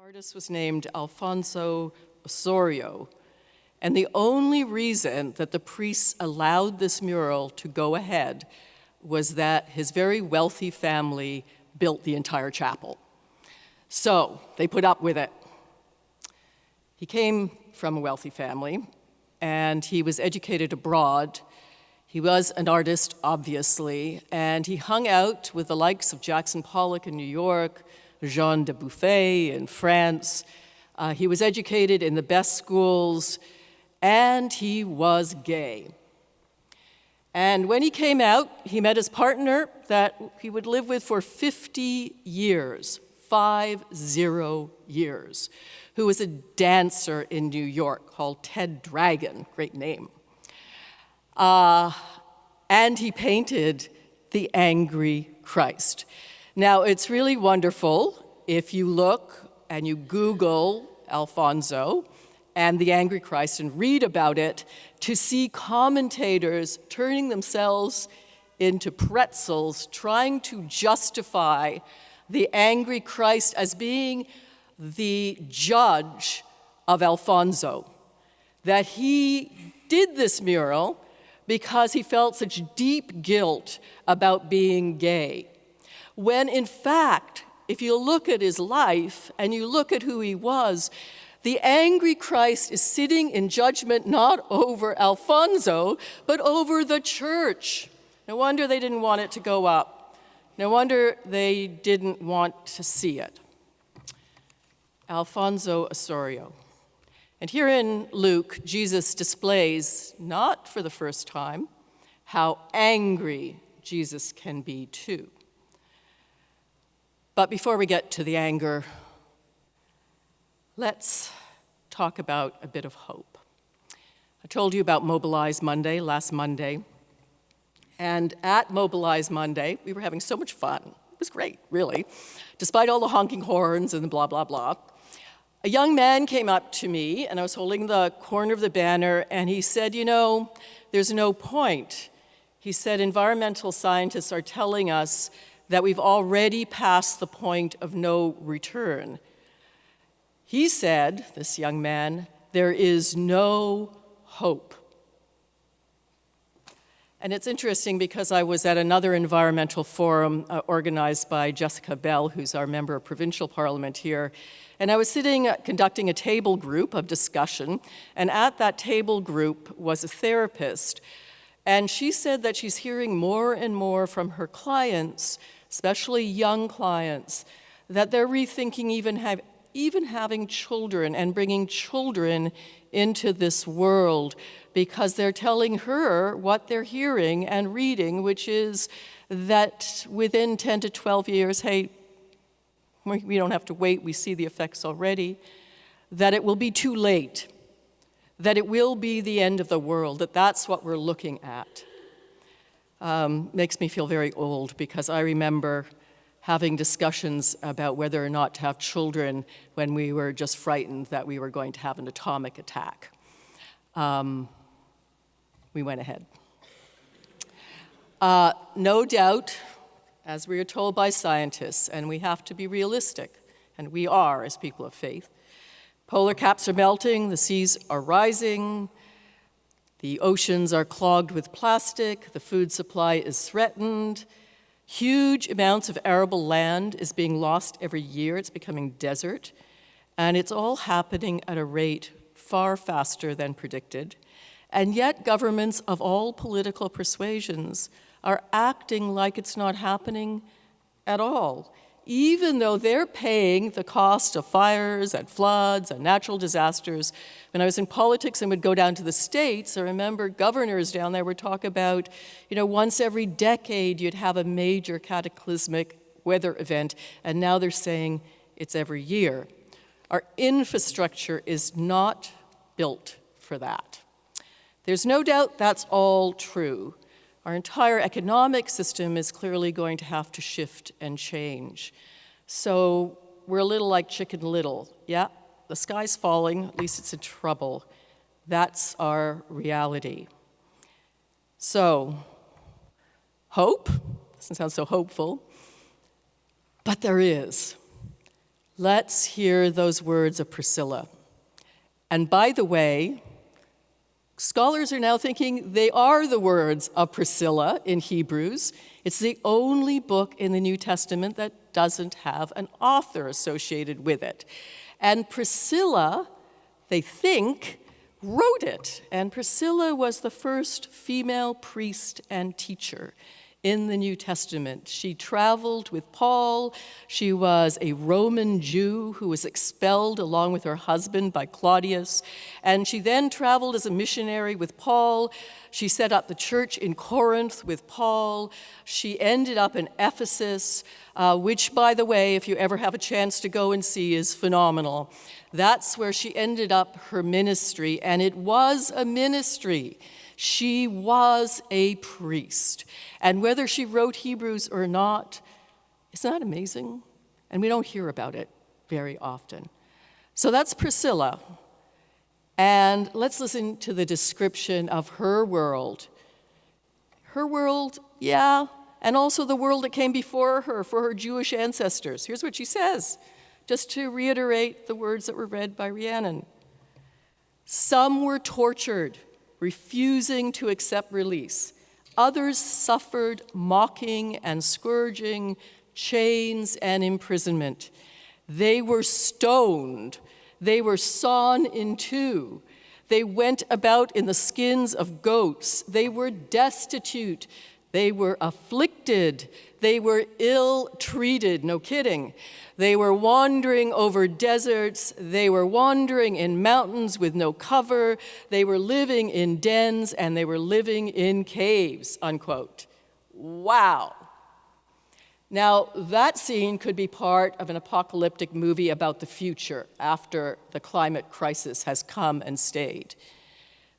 artist was named Alfonso Osorio, and the only reason that the priests allowed this mural to go ahead was that his very wealthy family built the entire chapel. So they put up with it. He came from a wealthy family, and he was educated abroad. He was an artist, obviously, and he hung out with the likes of Jackson Pollock in New York, Jean de Buffet in France. He was educated in the best schools, and he was gay. And when he came out, he met his partner that he would live with for 50 years, 50 years, who was a dancer in New York called Ted Dragon, great name. And he painted the Angry Christ. Now, it's really wonderful if you look and you Google Alfonso and the Angry Christ and read about it, to see commentators turning themselves into pretzels, trying to justify the Angry Christ as being the judge of Alfonso, that he did this mural because he felt such deep guilt about being gay. When in fact, if you look at his life and you look at who he was, the Angry Christ is sitting in judgment not over Alfonso, but over the church. No wonder they didn't want it to go up. No wonder they didn't want to see it. Alfonso Osorio. And here in Luke, Jesus displays, not for the first time, how angry Jesus can be too. But before we get to the anger, let's talk about a bit of hope. I told you about Mobilize Monday, last Monday. And at Mobilize Monday, we were having so much fun. It was great, really, despite all the honking horns and the blah, blah, blah. A young man came up to me, and I was holding the corner of the banner, and he said, "You know, there's no point." He said, "Environmental scientists are telling us that we've already passed the point of no return." He said, this young man, "There is no hope." And it's interesting because I was at another environmental forum organized by Jessica Bell, who's our member of provincial parliament here, and I was conducting a table group of discussion, and at that table group was a therapist, and she said that she's hearing more and more from her clients, especially young clients, that they're rethinking even having children and bringing children into this world, because they're telling her what they're hearing and reading, which is that within 10 to 12 years, hey, we don't have to wait, we see the effects already, that it will be too late, that it will be the end of the world, that's what we're looking at. Makes me feel very old, because I remember having discussions about whether or not to have children when we were just frightened that we were going to have an atomic attack. We went ahead. No doubt, as we are told by scientists, and we have to be realistic, and we are as people of faith, polar caps are melting, the seas are rising, the oceans are clogged with plastic, the food supply is threatened, huge amounts of arable land is being lost every year, it's becoming desert, and it's all happening at a rate far faster than predicted. And yet governments of all political persuasions are acting like it's not happening at all, even though they're paying the cost of fires and floods and natural disasters. When I was in politics and would go down to the States, I remember governors down there would talk about, once every decade you'd have a major cataclysmic weather event, and now they're saying it's every year. Our infrastructure is not built for that. There's no doubt that's all true. Our entire economic system is clearly going to have to shift and change. So we're a little like Chicken Little. Yeah, the sky's falling, at least it's in trouble. That's our reality. So, hope, doesn't sound so hopeful, but there is. Let's hear those words of Priscilla. And by the way, scholars are now thinking they are the words of Priscilla in Hebrews. It's the only book in the New Testament that doesn't have an author associated with it. And Priscilla, they think, wrote it. And Priscilla was the first female priest and teacher in the New Testament. She traveled with Paul. She was a Roman Jew who was expelled along with her husband by Claudius. And she then traveled as a missionary with Paul. She set up the church in Corinth with Paul. She ended up in Ephesus, which, by the way, if you ever have a chance to go and see, is phenomenal. That's where she ended up her ministry, and it was a ministry. She was a priest. And whether she wrote Hebrews or not, isn't that amazing? And we don't hear about it very often. So that's Priscilla. And let's listen to the description of her world. Her world, yeah, and also the world that came before her for her Jewish ancestors. Here's what she says, just to reiterate the words that were read by Rhiannon. Some were tortured, refusing to accept release. Others suffered mocking and scourging, chains and imprisonment. They were stoned. They were sawn in two. They went about in the skins of goats. They were destitute. They were afflicted. They were ill-treated, no kidding. They were wandering over deserts. They were wandering in mountains with no cover. They were living in dens, and they were living in caves, unquote. Wow. Now, that scene could be part of an apocalyptic movie about the future after the climate crisis has come and stayed.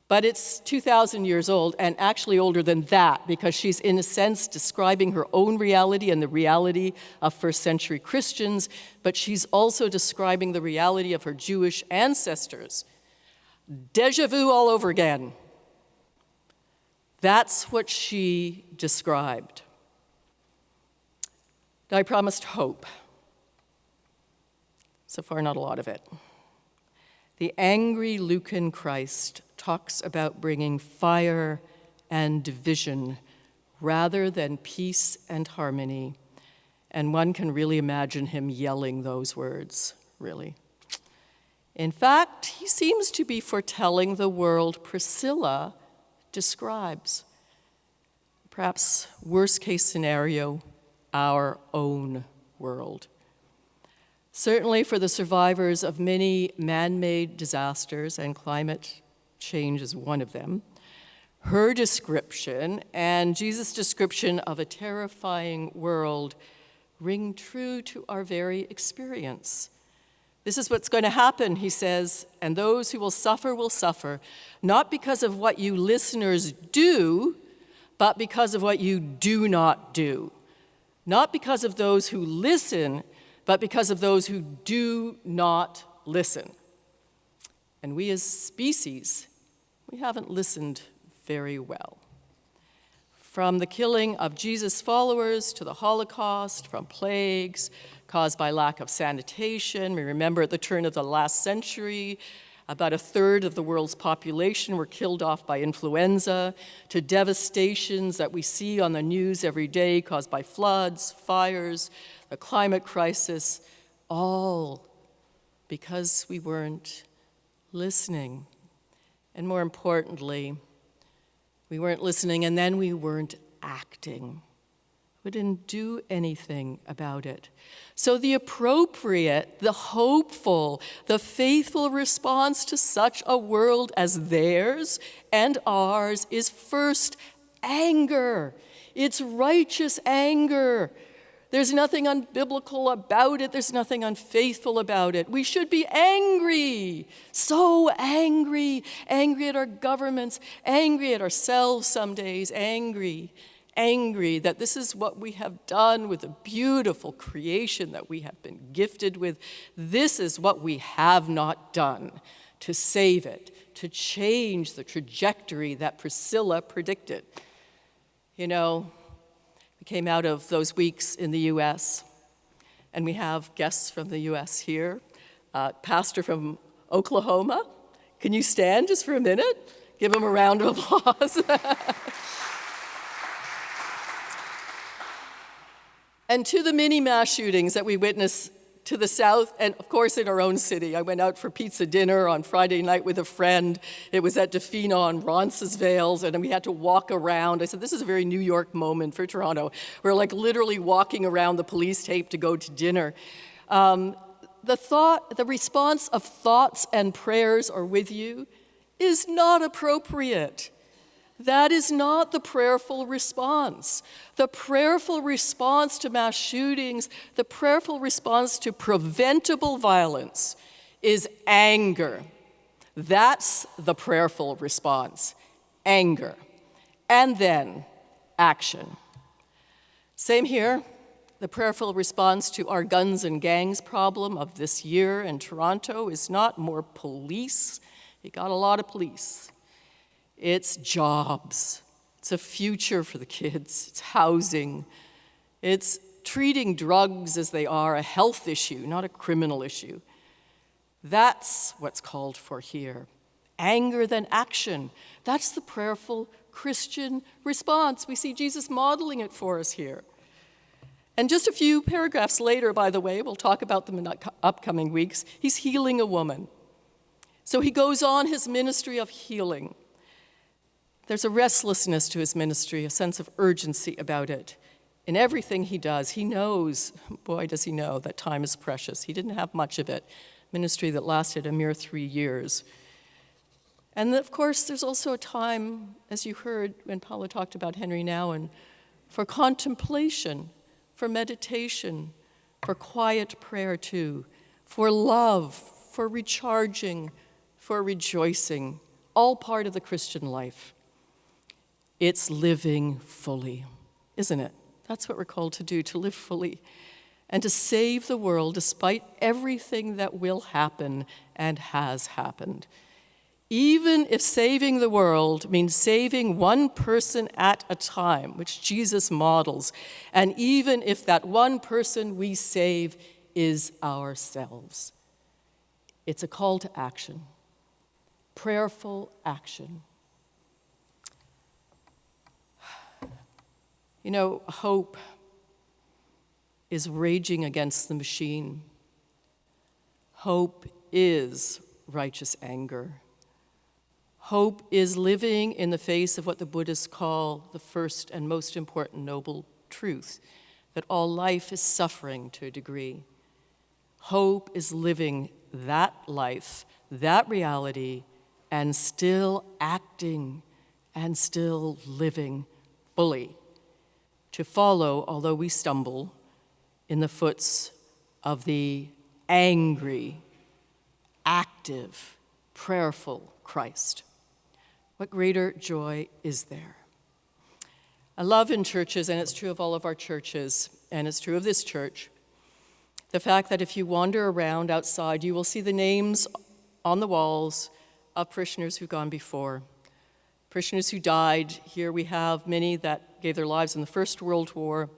But it's 2,000 years old, and actually older than that, because she's, in a sense, describing her own reality and the reality of first-century Christians, but she's also describing the reality of her Jewish ancestors. Déjà vu all over again. That's what she described. I promised hope. So far, not a lot of it. The angry Lucan Christ talks about bringing fire and division rather than peace and harmony. And one can really imagine him yelling those words, really. In fact, he seems to be foretelling the world Priscilla describes. Perhaps worst case scenario, our own world. Certainly for the survivors of many man-made disasters, and climate change is one of them, her description and Jesus' description of a terrifying world ring true to our very experience. This is what's going to happen, he says, and those who will suffer, not because of what you listeners do, but because of what you do not do. Not because of those who listen, but because of those who do not listen. And we as species, we haven't listened very well. From the killing of Jesus' followers to the Holocaust, from plagues caused by lack of sanitation. We remember at the turn of the last century, about a third of the world's population were killed off by influenza, to devastations that we see on the news every day caused by floods, fires, the climate crisis, all because we weren't listening. And more importantly, we weren't listening, and then we weren't acting. We didn't do anything about it. So the appropriate, the hopeful, the faithful response to such a world as theirs and ours is first anger. It's righteous anger. There's nothing unbiblical about it. There's nothing unfaithful about it. We should be angry, so angry, angry at our governments, angry at ourselves some days, angry that this is what we have done with the beautiful creation that we have been gifted with. This is what we have not done to save it, to change the trajectory that Priscilla predicted. You know, we came out of those weeks in the U.S. And we have guests from the U.S. here, pastor from Oklahoma. Can you stand just for a minute? Give him a round of applause. And to the mini mass shootings that we witnessed to the south, and of course in our own city. I went out for pizza dinner on Friday night with a friend. It was at Defina on Roncesvalles, and we had to walk around. I said, this is a very New York moment for Toronto. We're like literally walking around the police tape to go to dinner. The response of thoughts and prayers are with you is not appropriate. That is not the prayerful response. The prayerful response to mass shootings, the prayerful response to preventable violence is anger. That's the prayerful response, anger. And then action. Same here. The prayerful response to our guns and gangs problem of this year in Toronto is not more police. You got a lot of police. It's jobs. It's a future for the kids. It's housing. It's treating drugs as they are a health issue, not a criminal issue. That's what's called for here. Anger, then action. That's the prayerful Christian response. We see Jesus modeling it for us here. And just a few paragraphs later, by the way, we'll talk about them in upcoming weeks, he's healing a woman. So he goes on his ministry of healing. There's a restlessness to his ministry, a sense of urgency about it. In everything he does, he knows, boy, does he know, that time is precious. He didn't have much of it, ministry that lasted a mere 3 years. And of course, there's also a time, as you heard when Paula talked about Henry Nouwen, for contemplation, for meditation, for quiet prayer too, for love, for recharging, for rejoicing, all part of the Christian life. It's living fully, isn't it? That's what we're called to do, to live fully and to save the world despite everything that will happen and has happened. Even if saving the world means saving one person at a time, which Jesus models, and even if that one person we save is ourselves. It's a call to action, prayerful action. You know, hope is raging against the machine. Hope is righteous anger. Hope is living in the face of what the Buddhists call the first and most important noble truth, that all life is suffering to a degree. Hope is living that life, that reality, and still acting and still living fully. To follow, although we stumble, in the footsteps of the angry, active, prayerful Christ. What greater joy is there? I love in churches, and it's true of all of our churches, and it's true of this church, the fact that if you wander around outside, you will see the names on the walls of parishioners who've gone before. Parishioners who died. Here we have many that gave their lives in the First World War,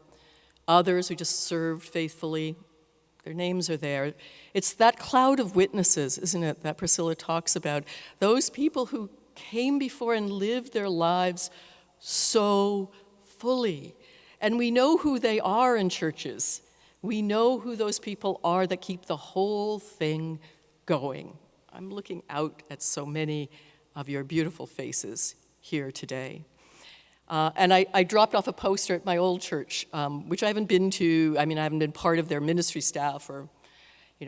others who just served faithfully. Their names are there. It's that cloud of witnesses, isn't it, that Priscilla talks about. Those people who came before and lived their lives so fully. And we know who they are in churches. We know who those people are that keep the whole thing going. I'm looking out at so many of your beautiful faces here today. And I dropped off a poster at my old church, which I haven't been to. I mean, I haven't been part of their ministry staff for,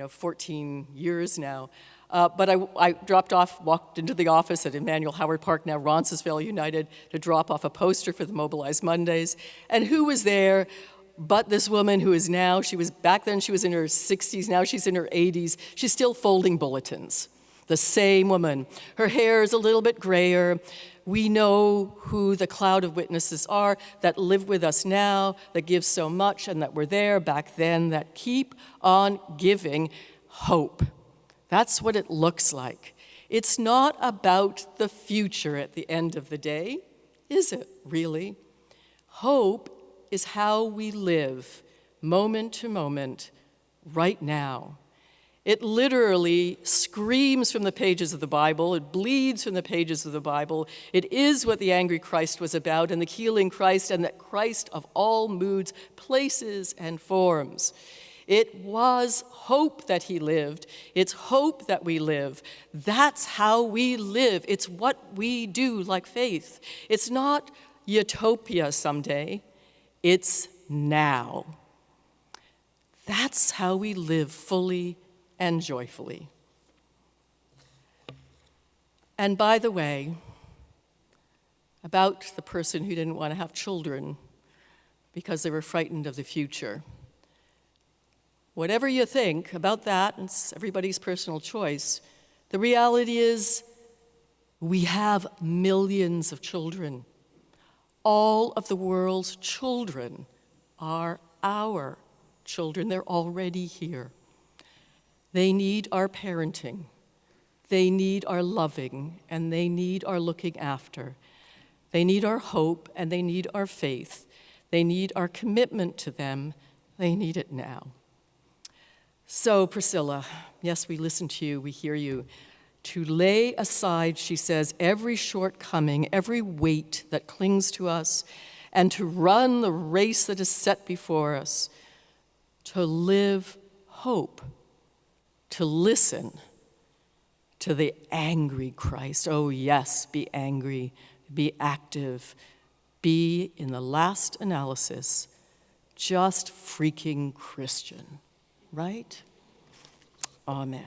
14 years now. But I dropped off, walked into the office at Emmanuel Howard Park, now Roncesvalles United, to drop off a poster for the Mobilize Mondays. And who was there but this woman who is now, back then she was in her 60s, now she's in her 80s. She's still folding bulletins. The same woman. Her hair is a little bit grayer. We know who the cloud of witnesses are that live with us now, that give so much, and that were there back then, that keep on giving hope. That's what it looks like. It's not about the future at the end of the day, is it really? Hope is how we live, moment to moment, right now. It literally screams from the pages of the Bible. It bleeds from the pages of the Bible. It is what the angry Christ was about, and the healing Christ, and that Christ of all moods, places, and forms. It was hope that he lived. It's hope that we live. That's how we live. It's what we do, like faith. It's not utopia someday. It's now. That's how we live fully and joyfully. And by the way, about the person who didn't want to have children because they were frightened of the future. Whatever you think about that, it's everybody's personal choice, the reality is we have millions of children. All of the world's children are our children. They're already here. They need our parenting. They need our loving, and they need our looking after. They need our hope, and they need our faith. They need our commitment to them. They need it now. So, Priscilla, yes, we listen to you, we hear you. To lay aside, she says, every shortcoming, every weight that clings to us, and to run the race that is set before us, to live hope, to listen to the angry Christ. Oh, yes, be angry, be active, be, in the last analysis, just freaking Christian, right? Amen.